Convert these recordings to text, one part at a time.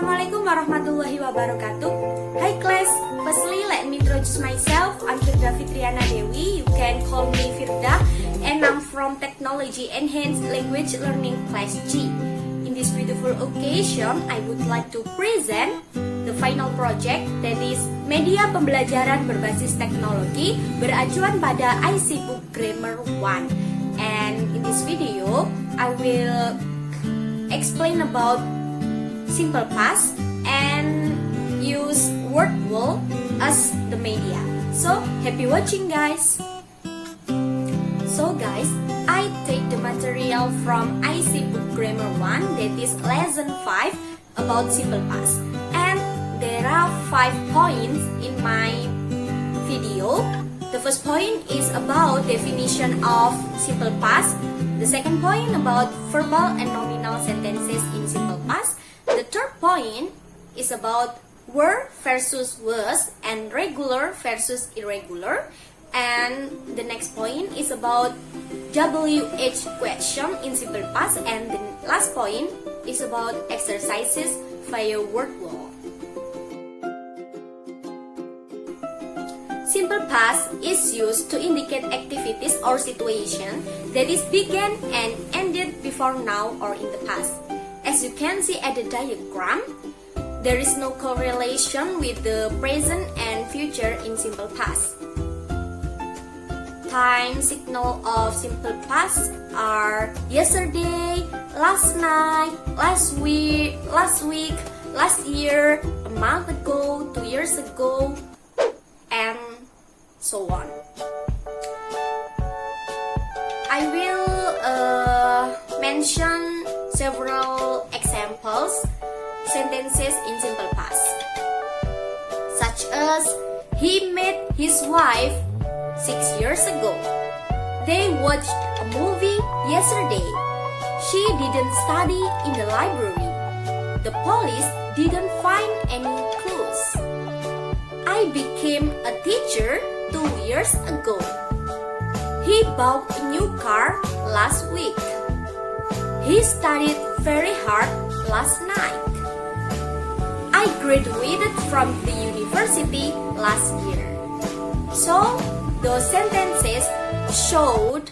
Assalamualaikum warahmatullahi wabarakatuh. Hi class, firstly let me introduce myself. I'm Firda Fitriana Dewi. You can call me Firda, and I'm from Technology Enhanced Language Learning Class G. In this beautiful occasion, I would like to present the final project, that is media pembelajaran berbasis teknologi beracuan pada IC Book Grammar 1. And in this video, I will explain about simple past and use Wordwall as the media. So happy watching, guys. So guys, I take the material from IC Book Grammar 1, that is lesson 5 about simple past, and there are 5 points in my video. The first point is about definition of simple past. The second point about verbal and nominal sentences in simple past. The third point is about were versus was and regular versus irregular. And the next point is about WH question in simple past. And the last point is about exercises via Wordwall. Simple past is used to indicate activities or situation that is began and ended before now or in the past. As you can see at the diagram, there is no correlation with the present and future in simple past. Time signal of simple past are yesterday, last night, last week, last year, a month ago, 2 years ago, and so on. I will mention several examples sentences in simple past, such as he met his wife 6 years ago. They watched a movie yesterday. She didn't study in the library. The police didn't find any clues. I became a teacher 2 years ago. He bought a new car last week. He studied very hard last night. I graduated from the university last year. So, those sentences showed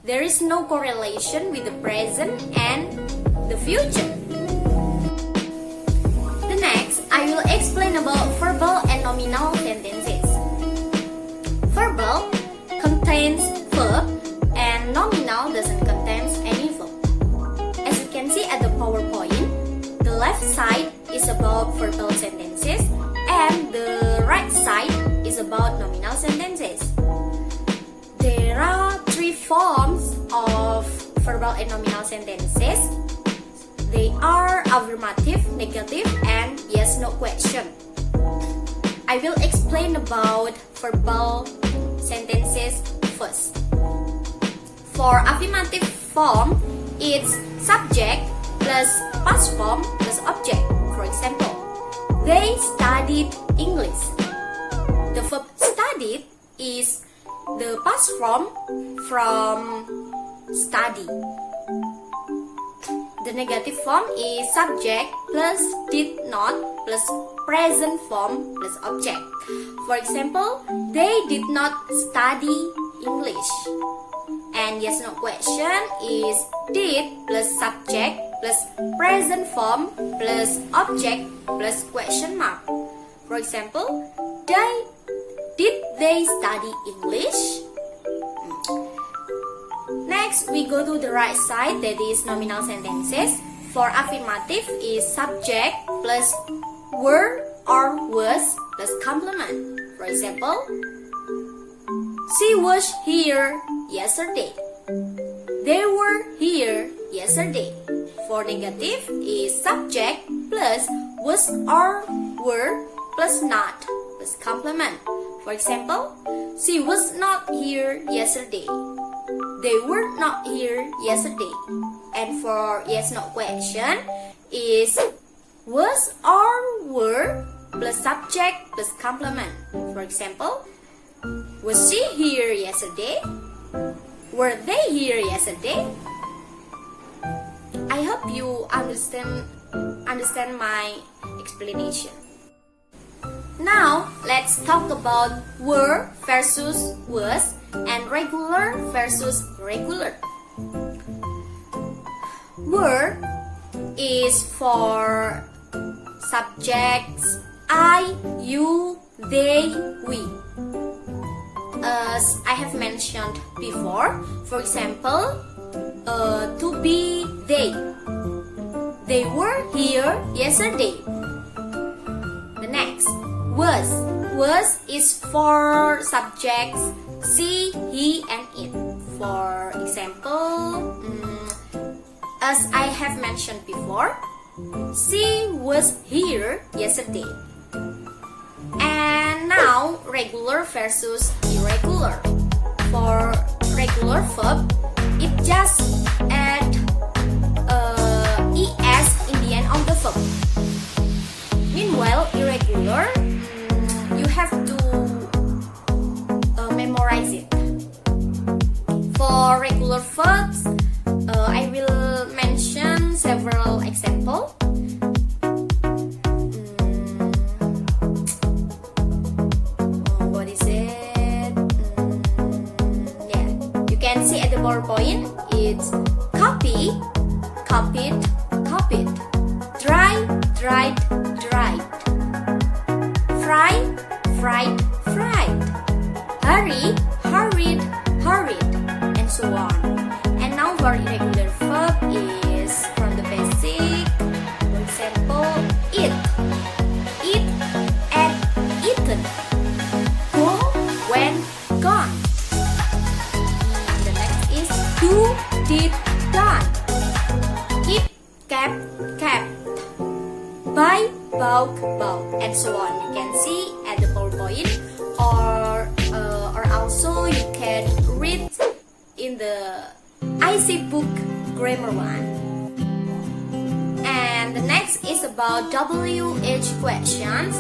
there is no correlation with the present and the future. The next, I will explain about verbal and nominal sentences. Verbal contains verb and nominal doesn't contain any verb. As you can see at the PowerPoint, the left side is about verbal sentences and the right side is about nominal sentences. There are 3 forms of verbal and nominal sentences. They are affirmative, negative, and yes/no question. I will explain about verbal sentences first. For affirmative form, it's subject plus past form plus object. For example, they studied English. The verb studied is the past form from study. The negative form is subject plus did not plus present form plus object. For example, they did not study English. And yes/no question is did plus subject plus present form plus object plus question mark. For example, did they study English? Next, we go to the right side, that is nominal sentences. For affirmative is subject plus were or was plus complement. For example, she was here yesterday. They were here yesterday. For negative is subject plus was or were plus not plus complement. For example, she was not here yesterday. They were not here yesterday. And for yes/no question is was or were plus subject plus complement. For example, was she here yesterday? Were they here yesterday? I hope you understand my explanation. Now, let's talk about were versus was and regular versus regular. Were is for subjects I, you, they, we. As I have mentioned before, for example, to be they. They were here yesterday. The next, was. Was is for subjects she, he, and it. For example, as I have mentioned before, she was here yesterday. And now, regular versus irregular. For regular verb, it just add es in the end of the verb. Meanwhile, irregular, you have to memorize it. For regular verbs, I will mention several examples. What is it? Yeah, you can see at the PowerPoint. It's copy, copied, copied. Dry, dried, dried. Fry, fried, fried. Hurry, hurried, hurried, and so on. And now for irregular verb is from the basic. For example, eat, eat, and eaten. Go, went, gone. The next is do, did, done. Keep, kept, kept. Buy, bought, bought, and so on. You can see at the PowerPoint, or also you can read in the IC book grammar one. And the next is about WH questions.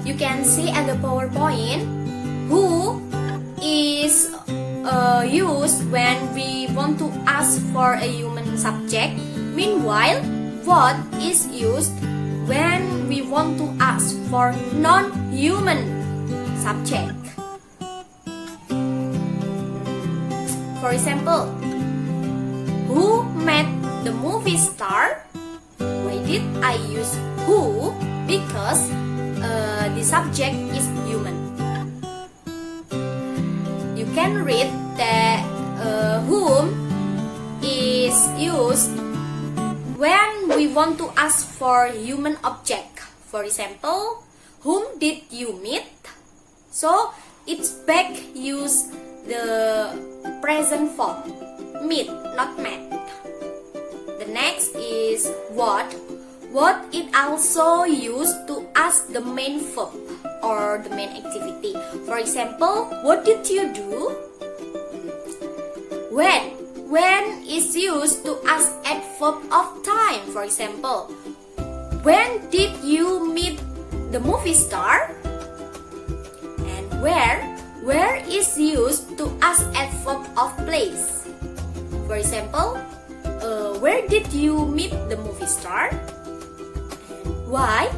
You can see at the PowerPoint who is used when we want to ask for a human subject. Meanwhile, what is used when we want to ask for non-human subject. For example, who met the movie star? Why did I use who? Because the subject is human. You can read that whom is used when we want to ask for human object. For example, whom did you meet? So it's back use the present form, meet, not met. The next is what. What it also used to ask the main verb or the main activity. For example, what did you do? When. When is used to ask adverb of time. For example, when did you meet the movie star? And where. Where is used to ask adverb of place. For example, where did you meet the movie star? Why?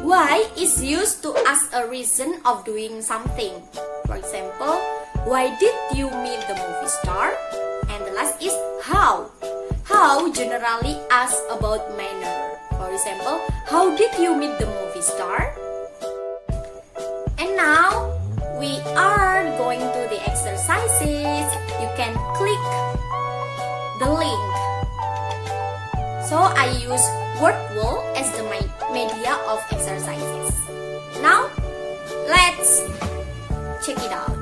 Why is used to ask a reason of doing something. For example, why did you meet the movie star? And the last is how. How generally asks about manner. For example, how did you meet the movie star? And now we are going to the exercises. You can click the link. So I use Wordwall as the media of exercises. Now let's check it out.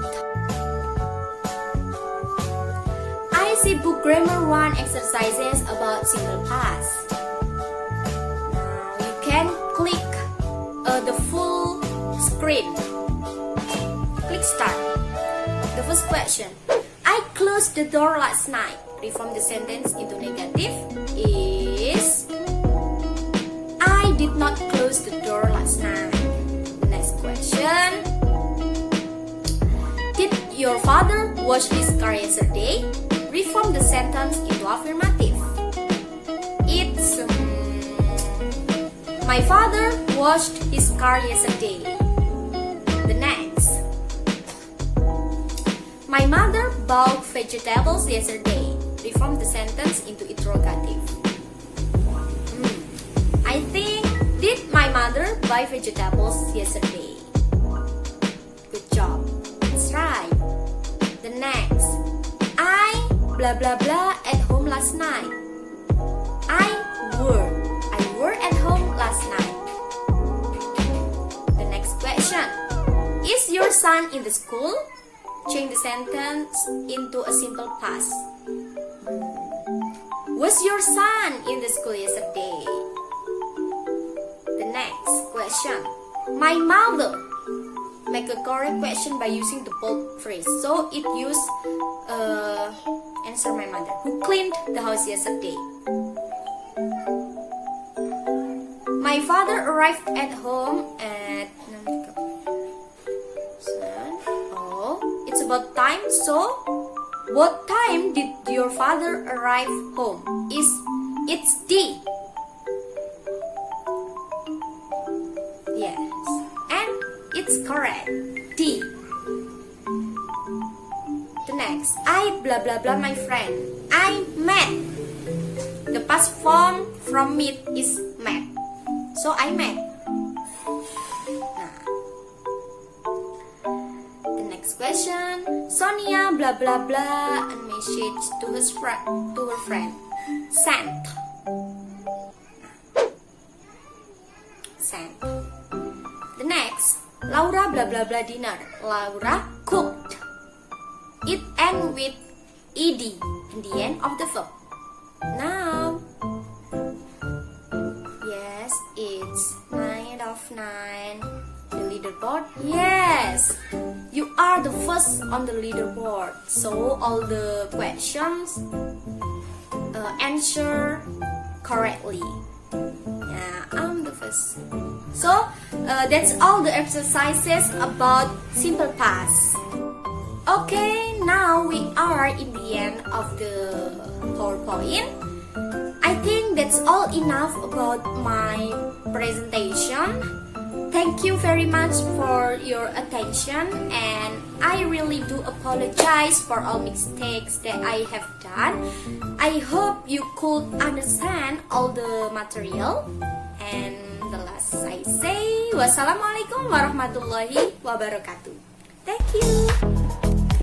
IC Book Grammar 1 exercises about simple past. Now you can click the full screen. Click start. The first question. I closed the door last night. Reform the sentence into negative is I did not close the door last night. Next question. Did your father wash his car yesterday? Reform the sentence into affirmative. My father washed his car yesterday. The next. My mother bought vegetables yesterday. Reform the sentence into interrogative. I think, did my mother buy vegetables yesterday? Good job. That's right. The next. I blah blah blah at home last night. I were at home last night. The next question. Is your son in the school? Change the sentence into a simple past. Was your son in the school yesterday? The next question. My mother. Make a correct question by using the bold phrase. So it use answer my mother. Who cleaned the house yesterday? My father arrived at home at it's about time. So what time did your father arrive home? It's D. Yes, and it's correct. D. The next. I blah blah blah my friend. I met. The past form from meet is met. So I met. Question. Sonia blah blah blah a message to her friend. Sent. The next. Laura blah blah blah dinner. Laura cooked. It end with ed in the end of the verb. Now, yes, it's 9 of 9. The leaderboard. Yes, you are the first on the leaderboard. So all the questions answer correctly. Yeah, I'm the first. So that's all the exercises about simple past. Okay, now we are in the end of the PowerPoint. I think that's all enough about my presentation. Thank you very much for your attention, and I really do apologize for all mistakes that I have done. I hope you could understand all the material. And the last I say, wassalamualaikum warahmatullahi wabarakatuh. Thank you.